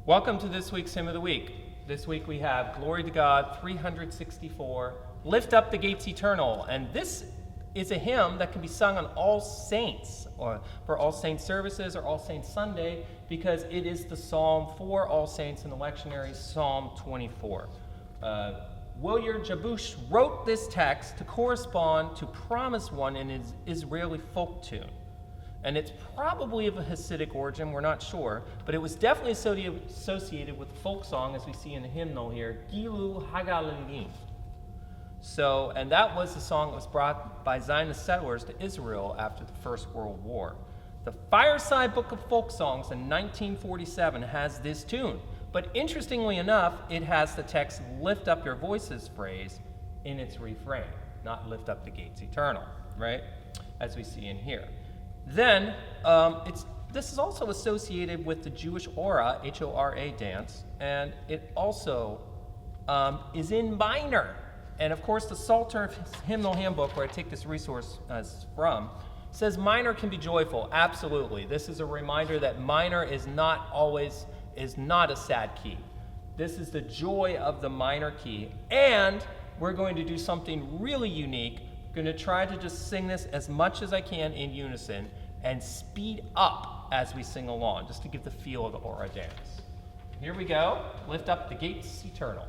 Welcome to this week's Hymn of the Week. This week we have Glory to God 364, Lift Up the Gates Eternal. And this is a hymn that can be sung on All Saints, or for All Saints services or All Saints Sunday, because it is the psalm for All Saints in the lectionary, Psalm 24. Willard Jabbouche wrote this text to correspond to Promise One in his Israeli folk tune. And it's probably of a Hasidic origin, we're not sure, but it was definitely associated with the folk song, as we see in the hymnal here, Gilu Hagalilim. So, and that was the song that was brought by Zionist settlers to Israel after the First World War. The Fireside Book of Folk Songs in 1947 has this tune, but interestingly enough, it has the text, lift up your voices phrase in its refrain, not lift up the gates eternal, right? As we see in here. Then, this is also associated with the Jewish Hora, H-O-R-A dance, and it also is in minor. And of course, the Psalter Hymnal Handbook, where I take this resource from, says minor can be joyful. Absolutely. This is a reminder that minor is not a sad key. This is the joy of the minor key. And we're going to do something really unique. Going to try to just sing this as much as I can in unison and speed up as we sing along, just to give the feel of the Hora dance. Here we go. Lift up the gates eternal.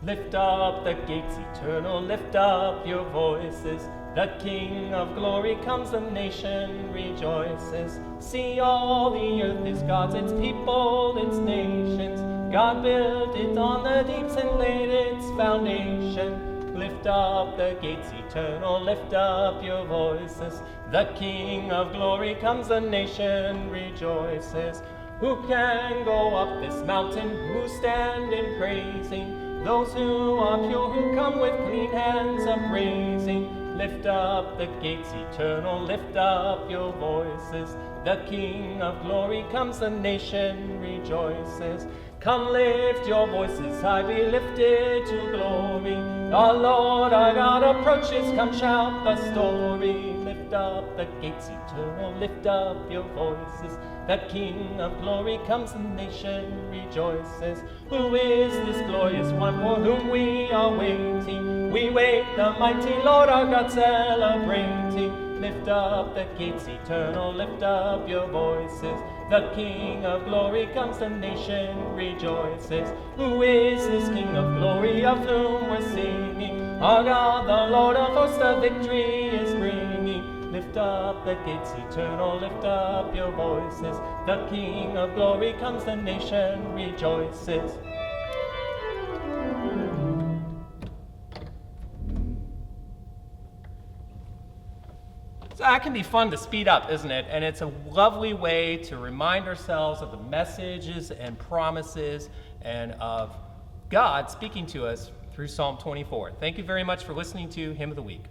Lift up the gates eternal, lift up your voices. The King of glory comes, the nation rejoices. See, all the earth is God's, its people, its nations. God built it on the deeps and laid its foundation. Lift up the gates eternal, lift up your voices. The King of glory comes, the nation rejoices. Who can go up this mountain? Who stand in praising? Those who are pure, who come with clean hands upraising. Lift up the gates eternal, lift up your voices. The King of glory comes, the nation rejoices. Come lift your voices high, be lifted to glory. Our Lord, our God approaches, come shout the story. Lift up the gates eternal, lift up your voices. The King of glory comes, the nation rejoices. Who is this glorious one for whom we are waiting? We wait the mighty Lord our God celebrating. Lift up the gates eternal, lift up your voices. The King of glory comes, the nation rejoices. Who is this King of glory of whom we're singing? Our God, the Lord of hosts, the victory is bringing. Lift up the gates eternal, lift up your voices. The King of glory comes, the nation rejoices. So that can be fun to speed up, isn't it? And it's a lovely way to remind ourselves of the messages and promises and of God speaking to us through Psalm 24. Thank you very much for listening to Hymn of the Week.